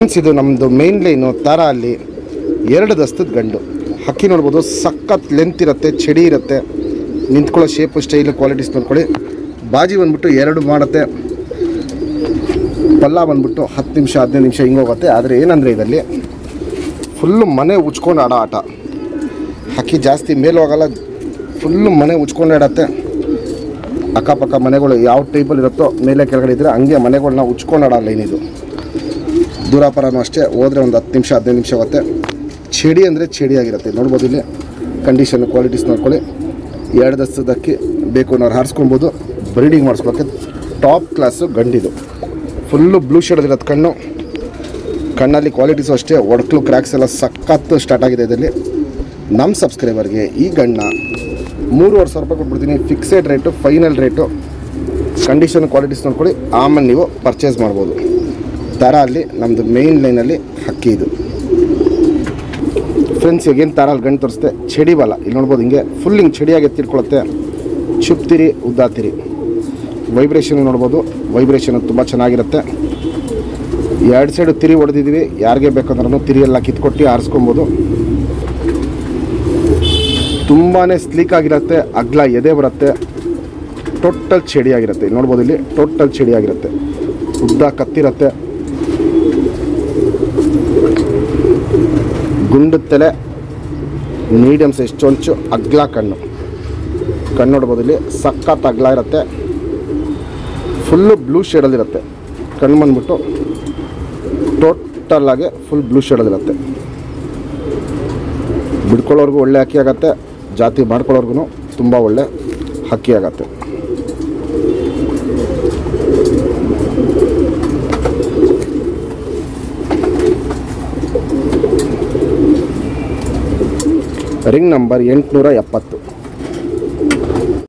Friends, ಇದು ನಮ್ಮದು main line ತಾರ. ಅಲ್ಲಿ 2 ದಸ್ತದ ಗಂಡು ಹಕ್ಕಿ ನೋಡ್ಬೋದು. ಸಖತ್ ಲೆಂತ್ ಇರುತ್ತೆ, ಚಡಿ ಇರುತ್ತೆ, ನಿಂತ್ಕೊಳ್ಳೋ ಶೇಪು ಸ್ಟೈಲು ಕ್ವಾಲಿಟೀಸ್ ನೋಡ್ಕೊಳ್ಳಿ. ಬಾಜಿ ಬಂದ್ಬಿಟ್ಟು 2 ಮಾಡುತ್ತೆ. ಪಲ್ಲ ಬಂದ್ಬಿಟ್ಟು 10 ನಿಮಿಷ 15 ನಿಮಿಷ ಹಿಂಗೆ ಹೋಗುತ್ತೆ. ಆದರೆ ಏನಂದರೆ ಇದರಲ್ಲಿ ಫುಲ್ಲು ಮನೆ ಉಚ್ಕೊಂಡು ಆಡೋ ಆಟ. ಹಕ್ಕಿ ಜಾಸ್ತಿ ಮೇಲೆ ಹೋಗಲ್ಲ, ಫುಲ್ಲು ಮನೆ ಉಚ್ಕೊಂಡು ಆಡತ್ತೆ. ಅಕ್ಕಪಕ್ಕ ಮನೆಗಳು ಯಾವ ಟೈಪಲ್ಲಿ ಇರುತ್ತೋ ಮೇಲೆ ಕೆಳಗಡೆ ಇದ್ದರೆ ಹಂಗೆ ಮನೆಗಳನ್ನ ಉಚ್ಕೊಂಡು ಆಡೋ ಲೈನ್ ಇದು. ದೂರಾಪರನೂ ಅಷ್ಟೇ, ಹೋದರೆ ಒಂದು 10 ನಿಮಿಷ 15 ನಿಮಿಷ ಆಗುತ್ತೆ. ಚಡಿ ಅಂದರೆ ಚಡಿಯಾಗಿರುತ್ತೆ ನೋಡ್ಬೋದು. ಇಲ್ಲಿ ಕಂಡೀಷನ್ ಕ್ವಾಲಿಟೀಸ್ ನೋಡ್ಕೊಳ್ಳಿ. 2 ದಸ್ತದ ಅಕ್ಕಿ ಬೇಕು ಅನ್ನೋರು ಹಾರಿಸ್ಕೊಬೋದು. ಬ್ರೀಡಿಂಗ್ ಮಾಡಿಸ್ಕೊಳ್ಳೋಕ್ಕೆ ಟಾಪ್ ಕ್ಲಾಸು ಗಂಡಿದು. ಫುಲ್ಲು ಬ್ಲೂ ಶೇಡದಿರೋದು ಕಣ್ಣಲ್ಲಿ ಕ್ವಾಲಿಟೀಸು ಅಷ್ಟೇ. ಒಡಕ್ಲು ಕ್ರ್ಯಾಕ್ಸ್ ಎಲ್ಲ ಸಖತ್ತು ಸ್ಟಾರ್ಟ್ ಆಗಿದೆ ಇದರಲ್ಲಿ. ನಮ್ಮ ಸಬ್ಸ್ಕ್ರೈಬರ್ಗೆ ಈ ಗಂಡನ್ನ 3,500 ರೂಪಾಯಿ ಕೊಟ್ಬಿಡ್ತೀನಿ. Fixed rate, final rate. Condition qualities ನೋಡ್ಕೊಳ್ಳಿ, ಆಮೇಲೆ ನೀವು ಪರ್ಚೇಸ್ ಮಾಡ್ಬೋದು. ತಾರ ಅಲ್ಲಿ ನಮ್ಮದು ಮೇನ್ ಲೈನಲ್ಲಿ ಹಕ್ಕಿ ಇದು. ಫ್ರೆಂಡ್ಸ್, ಈಗೇನು ತಾರಲ್ಲಿ ಗಂಡು ತೋರಿಸ್ತೆ, ಚಡಿ ಬಲ್ಲ ಇಲ್ಲಿ ನೋಡ್ಬೋದು. ಹಿಂಗೆ ಫುಲ್ ಹಿಂಗೆ ಚಡಿಯಾಗಿ ಎತ್ತಿಡ್ಕೊಳುತ್ತೆ. ಚುಪ್ತಿರಿ ಉದ್ದಾತಿರಿ ವೈಬ್ರೇಷನ್ ನೋಡ್ಬೋದು. ವೈಬ್ರೇಷನ್ ತುಂಬ ಚೆನ್ನಾಗಿರುತ್ತೆ. 2 ಸೈಡು ತಿರಿ ಹೊಡೆದಿದ್ದೀವಿ. ಯಾರಿಗೆ ಬೇಕಂದ್ರೂ ತಿರಿ ಎಲ್ಲ ಕಿತ್ಕೊಟ್ಟು ಆರಿಸ್ಕೊಬೋದು. ತುಂಬಾ ಸ್ಲೀಕ್ ಆಗಿರುತ್ತೆ. ಅಗ್ಲ ಎದೆ ಬರುತ್ತೆ. ಟೋಟಲ್ ಚಡಿಯಾಗಿರುತ್ತೆ ನೋಡ್ಬೋದು. ಇಲ್ಲಿ ಟೋಟಲ್ ಚಡಿಯಾಗಿರುತ್ತೆ. ಉದ್ದ ಕತ್ತಿರುತ್ತೆ. ಗುಂಡು ತಲೆ, ಮೀಡಿಯಮ್ ಸೈಜ್ ಚೊಂಚು, ಅಗ್ಲ ಕಣ್ಣು ನೋಡ್ಬೋದು. ಇಲ್ಲಿ ಸಖತ್ ಅಗ್ಲ ಇರುತ್ತೆ. ಫುಲ್ಲು ಬ್ಲೂ ಶೇಡಲ್ಲಿರುತ್ತೆ. ಕಣ್ಣು ಬಂದ್ಬಿಟ್ಟು ಟೋಟಲ್ಲಾಗಿ ಫುಲ್ ಬ್ಲೂ ಶೇಡಲ್ಲಿರುತ್ತೆ. ಬಿಡ್ಕೊಳ್ಳೋರ್ಗೂ ಒಳ್ಳೆ ಹಕ್ಕಿ ಆಗುತ್ತೆ. ಜಾತಿ ಮಾಡ್ಕೊಳ್ಳೋರ್ಗು ತುಂಬ ಒಳ್ಳೆ ಹಕ್ಕಿ ಆಗುತ್ತೆ. Ring number 870.